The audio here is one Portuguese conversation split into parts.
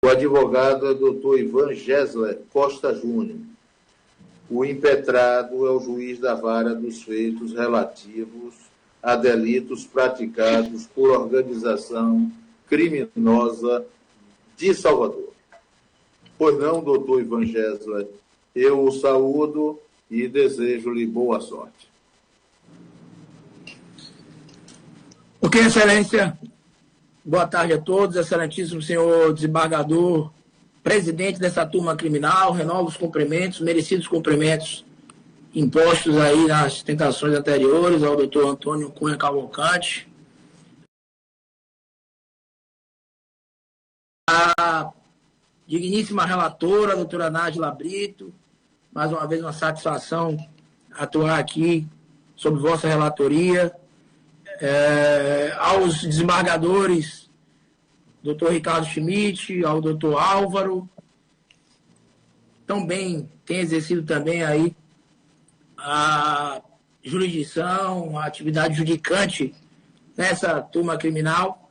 O advogado é Dr. Ivan Gessler Costa Júnior. O impetrado é o juiz da vara dos feitos relativos a delitos praticados por organização criminosa de Salvador. Pois não, doutor Ivan Gessler, eu o saúdo e desejo-lhe boa sorte. Ok, excelência. Boa tarde a todos, excelentíssimo senhor desembargador, presidente dessa turma criminal, renovo os cumprimentos, merecidos cumprimentos impostos aí nas tentações anteriores ao doutor Antônio Cunha Cavalcante. A digníssima relatora, a doutora Nájila Brito, mais uma vez uma satisfação atuar aqui sob vossa relatoria. Aos desembargadores, doutor Ricardo Schmidt, ao doutor Álvaro, também tem exercido também aí a jurisdição, a atividade judicante nessa turma criminal.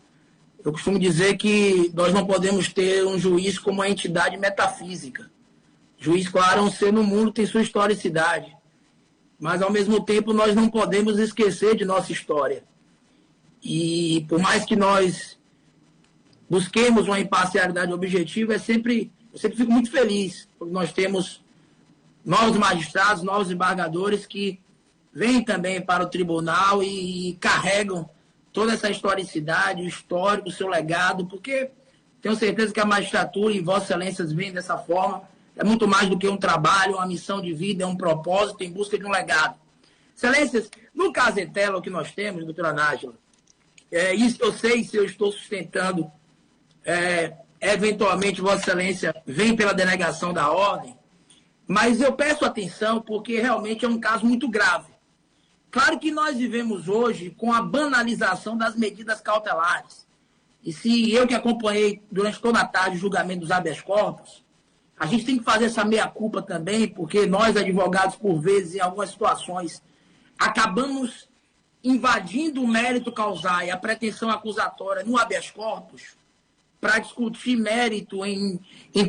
Eu costumo dizer que nós não podemos ter um juiz como uma entidade metafísica. Juiz, claro, é um ser no mundo, tem sua historicidade, mas ao mesmo tempo nós não podemos esquecer de nossa história. E por mais que nós busquemos uma imparcialidade objetiva, eu sempre fico muito feliz, porque nós temos novos magistrados, novos desembargadores que vêm também para o tribunal e carregam toda essa historicidade, o histórico, o seu legado, porque tenho certeza que a magistratura e Vossa Excelências vêm dessa forma, é muito mais do que um trabalho, uma missão de vida, é um propósito em busca de um legado. Excelências, no caso Etelo que nós temos, doutora Nájila, isso eu sei se eu estou sustentando, eventualmente Vossa Excelência vem pela denegação da ordem, mas eu peço atenção porque realmente é um caso muito grave. Claro que nós vivemos hoje com a banalização das medidas cautelares. E se eu que acompanhei durante toda a tarde o julgamento dos habeas corpus, a gente tem que fazer essa meia-culpa também, porque nós, advogados, por vezes, em algumas situações, acabamos invadindo o mérito causal e a pretensão acusatória no habeas corpus para discutir mérito em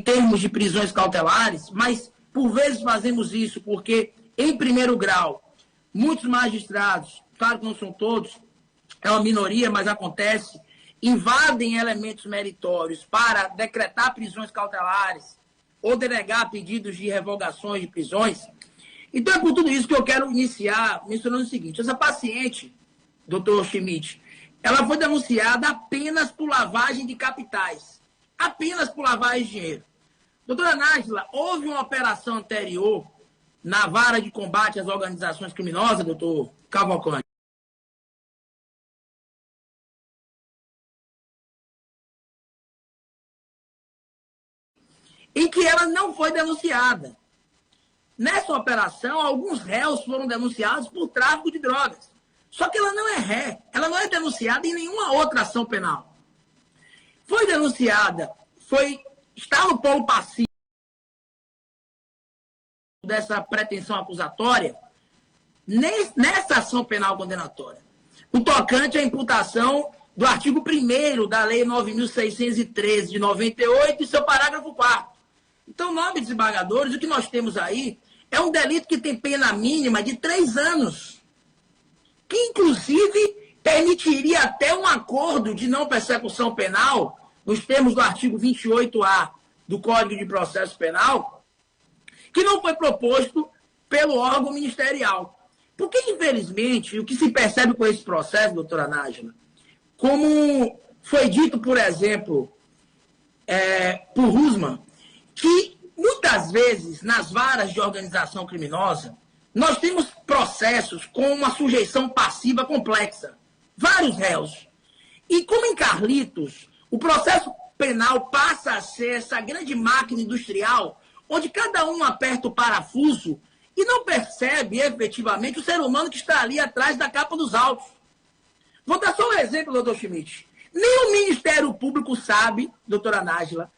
termos de prisões cautelares, mas por vezes fazemos isso porque, em primeiro grau, muitos magistrados, claro que não são todos, é uma minoria, mas acontece, invadem elementos meritórios para decretar prisões cautelares ou denegar pedidos de revogações de prisões. Então, é por tudo isso que eu quero iniciar mencionando o seguinte: essa paciente, doutor Schmidt, ela foi denunciada apenas por lavagem de capitais, apenas por lavagem de dinheiro. Doutora Nájila, houve uma operação anterior na vara de combate às organizações criminosas, doutor Cavalcante, em que ela não foi denunciada. Nessa operação, alguns réus foram denunciados por tráfico de drogas. Só que ela não é ré, ela não é denunciada em nenhuma outra ação penal. Foi denunciada, está no polo passivo dessa pretensão acusatória, nessa ação penal condenatória. O tocante à imputação do artigo 1º da Lei 9.613 de 98 e seu parágrafo 4º. Então, nobres desembargadores, o que nós temos aí é um delito que tem pena mínima de 3 anos, que inclusive permitiria até um acordo de não persecução penal, nos termos do artigo 28A do Código de Processo Penal, que não foi proposto pelo órgão ministerial. Porque, infelizmente, o que se percebe com esse processo, doutora Nájila, como foi dito, por exemplo, por Rusman, que muitas vezes, nas varas de organização criminosa, nós temos processos com uma sujeição passiva complexa. Vários réus. E como em Carlitos, o processo penal passa a ser essa grande máquina industrial, onde cada um aperta o parafuso e não percebe efetivamente o ser humano que está ali atrás da capa dos autos. Vou dar só um exemplo, doutor Schmidt. Nem o Ministério Público sabe, doutora Nájila,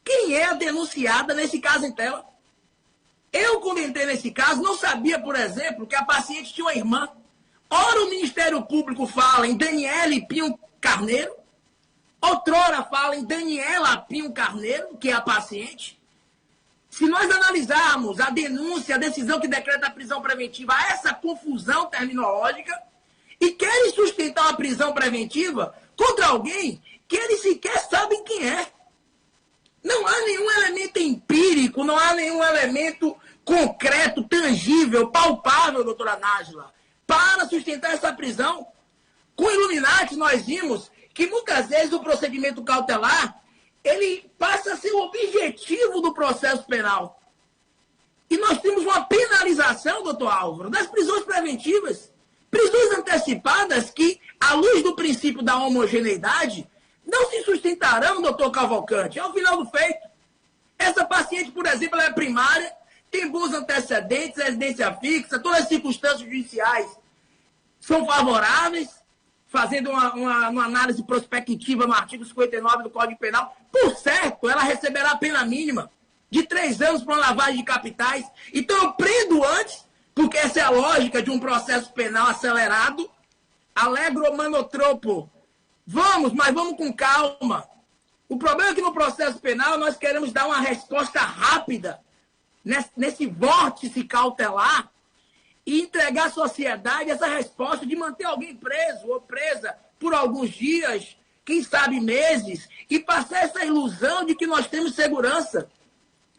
quem é a denunciada nesse caso em tela. Eu, quando entrei nesse caso, não sabia, por exemplo, que a paciente tinha uma irmã. Ora, o Ministério Público fala em Daniele Pinho Carneiro, outrora fala em Daniela Pinho Carneiro, que é a paciente. Se nós analisarmos a denúncia, a decisão que decreta a prisão preventiva, há essa confusão terminológica, e querem sustentar uma prisão preventiva contra alguém que eles sequer sabem quem é. Não há nenhum elemento empírico, não há nenhum elemento concreto, tangível, palpável, doutora Nájila, para sustentar essa prisão. Com o Illuminati, nós vimos que muitas vezes o procedimento cautelar ele passa a ser o objetivo do processo penal. E nós temos uma penalização, doutor Álvaro, das prisões preventivas. Prisões antecipadas que, à luz do princípio da homogeneidade, não se sustentarão, doutor Cavalcante, ao final do feito. Essa paciente, por exemplo, ela é primária, tem bons antecedentes, residência fixa, todas as circunstâncias judiciais são favoráveis, fazendo uma análise prospectiva no artigo 59 do Código Penal. Por certo, ela receberá a pena mínima de 3 anos por uma lavagem de capitais. Então, eu prendo antes, porque essa é a lógica de um processo penal acelerado, alegro manotropo. Vamos, mas vamos com calma. O problema é que no processo penal nós queremos dar uma resposta rápida nesse vórtice cautelar e entregar à sociedade essa resposta de manter alguém preso ou presa por alguns dias, quem sabe meses, e passar essa ilusão de que nós temos segurança.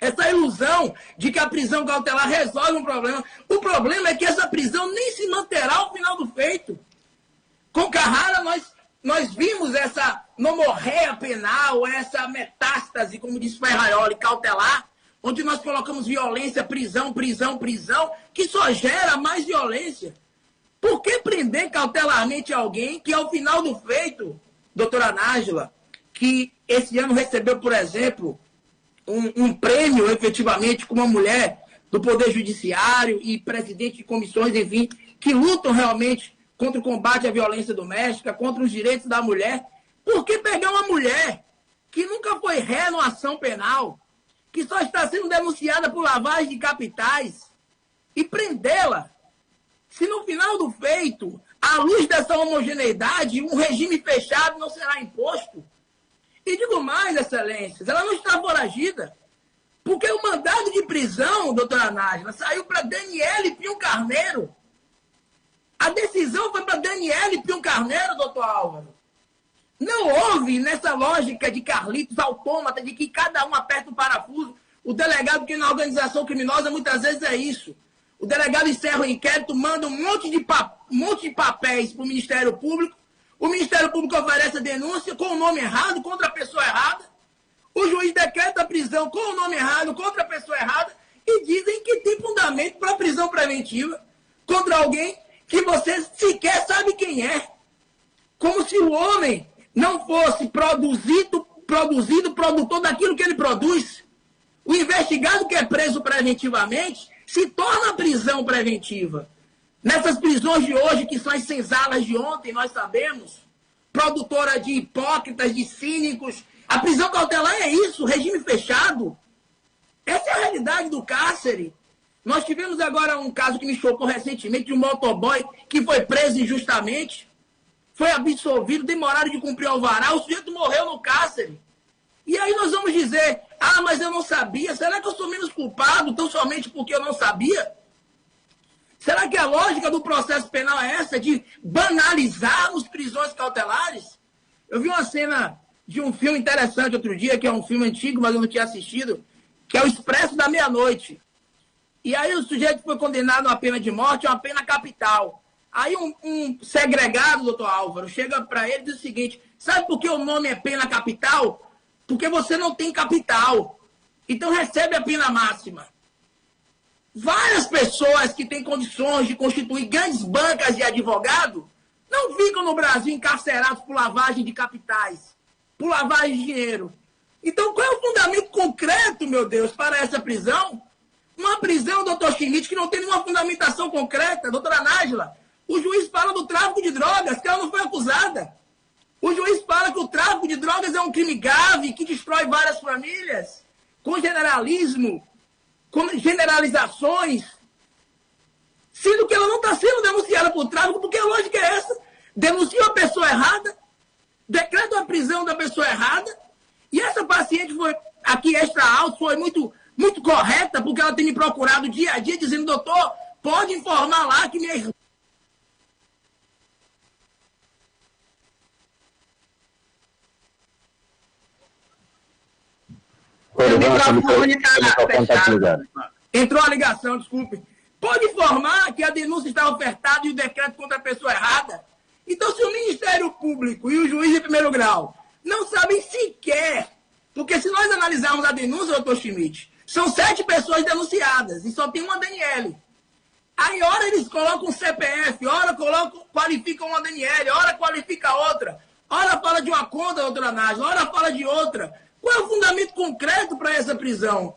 Essa ilusão de que a prisão cautelar resolve um problema. O problema é que essa prisão nem se manterá ao final do feito. Com Carrara, nós vimos essa nomorreia penal, essa metástase, como diz Ferraioli, cautelar, onde nós colocamos violência, prisão, prisão, prisão, que só gera mais violência. Por que prender cautelarmente alguém que, ao final do feito, doutora Nájila, que esse ano recebeu, por exemplo, um prêmio, efetivamente, com uma mulher do Poder Judiciário e presidente de comissões, enfim, que lutam realmente contra o combate à violência doméstica, contra os direitos da mulher? Por que pegar uma mulher que nunca foi ré numa ação penal, que só está sendo denunciada por lavagem de capitais, e prendê-la? Se no final do feito, à luz dessa homogeneidade, um regime fechado não será imposto? E digo mais, excelências, ela não está foragida, porque o mandado de prisão, doutora Nájila, saiu para Daniele Pinho Carneiro. A decisão foi para Daniele Pinho Carneiro, doutor Álvaro. Não houve, nessa lógica de Carlitos autômata, de que cada um aperta o parafuso, o delegado, que na organização criminosa muitas vezes é isso. O delegado encerra o inquérito, manda um monte de papéis para o Ministério Público, o Ministério Público oferece a denúncia com o nome errado, contra a pessoa errada, o juiz decreta a prisão com o nome errado, contra a pessoa errada, e dizem que tem fundamento para prisão preventiva contra alguém que você sequer sabe quem é. Como se o homem não fosse produtor daquilo que ele produz. O investigado que é preso preventivamente se torna prisão preventiva. Nessas prisões de hoje, que são as senzalas de ontem, nós sabemos, produtora de hipócritas, de cínicos, a prisão cautelar é isso, regime fechado. Essa é a realidade do cárcere. Nós tivemos agora um caso que me chocou recentemente, de um motoboy que foi preso injustamente, foi absolvido, demoraram de cumprir o alvará, o sujeito morreu no cárcere. E aí nós vamos dizer, mas eu não sabia, será que eu sou menos culpado tão somente porque eu não sabia? Será que a lógica do processo penal é essa, de banalizarmos prisões cautelares? Eu vi uma cena de um filme interessante outro dia, que é um filme antigo, mas eu não tinha assistido, que é o Expresso da Meia-Noite. E aí o sujeito foi condenado a uma pena de morte, a uma pena capital. Aí um segregado, doutor Álvaro, chega para ele e diz o seguinte: sabe por que o nome é pena capital? Porque você não tem capital. Então recebe a pena máxima. Várias pessoas que têm condições de constituir grandes bancas de advogado não ficam no Brasil encarcerados por lavagem de capitais, por lavagem de dinheiro. Então, qual é o fundamento concreto, meu Deus, para essa prisão? Uma prisão, doutor Schmidt, que não tem nenhuma fundamentação concreta. Doutora Nájila, o juiz fala do tráfico de drogas, que ela não foi acusada. O juiz fala que o tráfico de drogas é um crime grave, que destrói várias famílias, com generalismo, com generalizações, sendo que ela não está sendo denunciada por tráfico, porque a lógica é essa: denuncia a pessoa errada, decretam a prisão da pessoa errada, e essa paciente foi, aqui extra alto, foi muito, muito correta, porque ela tem me procurado dia a dia, dizendo, doutor, pode informar lá que minha irmã... Entrou a ligação, desculpe. Pode informar que a denúncia está ofertada e o decreto contra a pessoa errada? Então, se o Ministério Público e o juiz de primeiro grau não sabem sequer, porque se nós analisarmos a denúncia, doutor Schmidt, são 7 pessoas denunciadas e só tem uma Daniele. Aí, ora eles colocam um CPF, ora qualificam uma Daniele, ora qualifica outra, ora fala de uma conta, doutora Nájila, ora fala de outra. Qual é o fundamento concreto para essa prisão?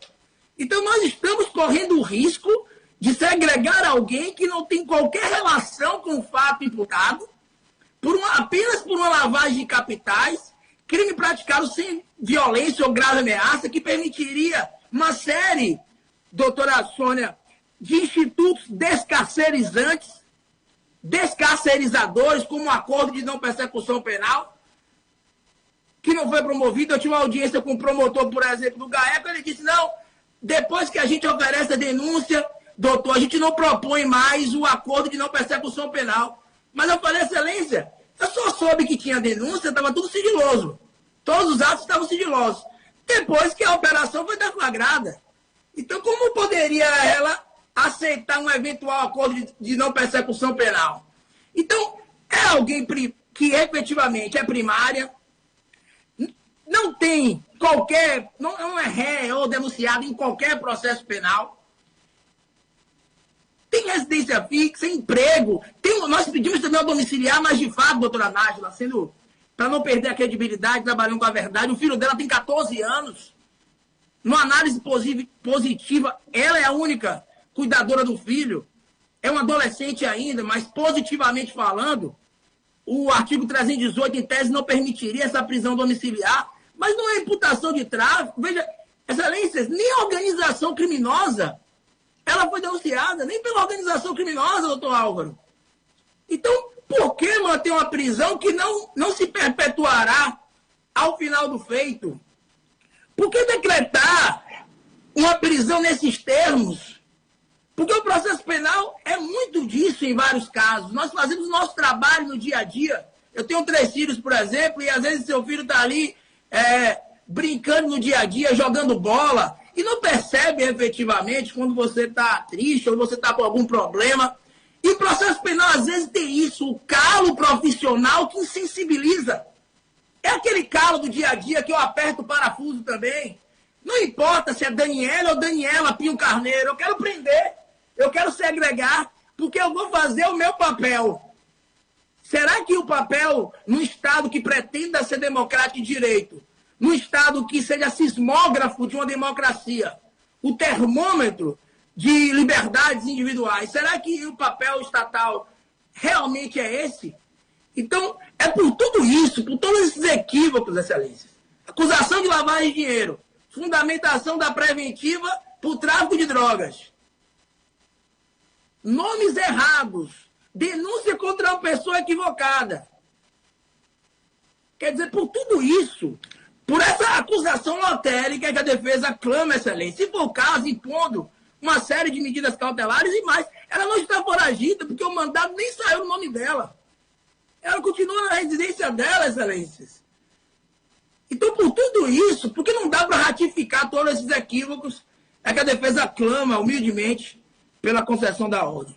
Então, nós estamos correndo o risco de segregar alguém que não tem qualquer relação com o fato imputado, apenas por uma lavagem de capitais, crime praticado sem violência ou grave ameaça, que permitiria uma série, doutora Sônia, de institutos descarcerizantes, descarcerizadores, como o acordo de não persecução penal, que não foi promovido. Eu tive uma audiência com o promotor, por exemplo, do GAECO, ele disse, não, depois que a gente oferece a denúncia, doutor, a gente não propõe mais o acordo de não persecução penal. Mas eu falei, excelência, eu só soube que tinha denúncia, estava tudo sigiloso. Todos os atos estavam sigilosos. Depois que a operação foi deflagrada. Então, como poderia ela aceitar um eventual acordo de não persecução penal? Então, é alguém que efetivamente é primária, não tem qualquer, não é ré ou denunciado em qualquer processo penal, tem residência fixa, emprego, nós pedimos também ao domiciliar, mas de fato, doutora Nájila, para não perder a credibilidade, trabalhando com a verdade, o filho dela tem 14 anos, numa análise positiva, ela é a única cuidadora do filho, é um adolescente ainda, mas positivamente falando, o artigo 318, em tese, não permitiria essa prisão domiciliar, mas não é imputação de tráfico. Veja, excelências, nem a organização criminosa ela foi denunciada, nem pela organização criminosa, doutor Álvaro. Então, por que manter uma prisão que não se perpetuará ao final do feito? Por que decretar uma prisão nesses termos? Porque o processo penal é muito disso em vários casos. Nós fazemos o nosso trabalho no dia a dia. Eu tenho 3 filhos, por exemplo, e às vezes seu filho está ali brincando no dia a dia, jogando bola, e não percebe efetivamente quando você está triste ou você está com algum problema. E o processo penal, às vezes, tem isso, o calo profissional que insensibiliza. É aquele calo do dia a dia que eu aperto o parafuso também. Não importa se é Daniela ou Daniela Pinho Carneiro, eu quero prender, eu quero segregar, porque eu vou fazer o meu papel. Será que o papel, num Estado que pretenda ser democrático e direito, num Estado que seja sismógrafo de uma democracia, o termômetro de liberdades individuais, será que o papel estatal realmente é esse? Então, é por tudo isso, por todos esses equívocos, excelências, acusação de lavagem de dinheiro, fundamentação da preventiva por tráfico de drogas, nomes errados, denúncia contra uma pessoa equivocada. Quer dizer, por tudo isso, por essa acusação lotérica que a defesa clama, excelência, se for o caso, impondo uma série de medidas cautelares e mais, ela não está foragida, porque o mandado nem saiu no nome dela. Ela continua na residência dela, excelências. Então, por tudo isso, porque não dá para ratificar todos esses equívocos, é que a defesa clama humildemente pela concessão da ordem.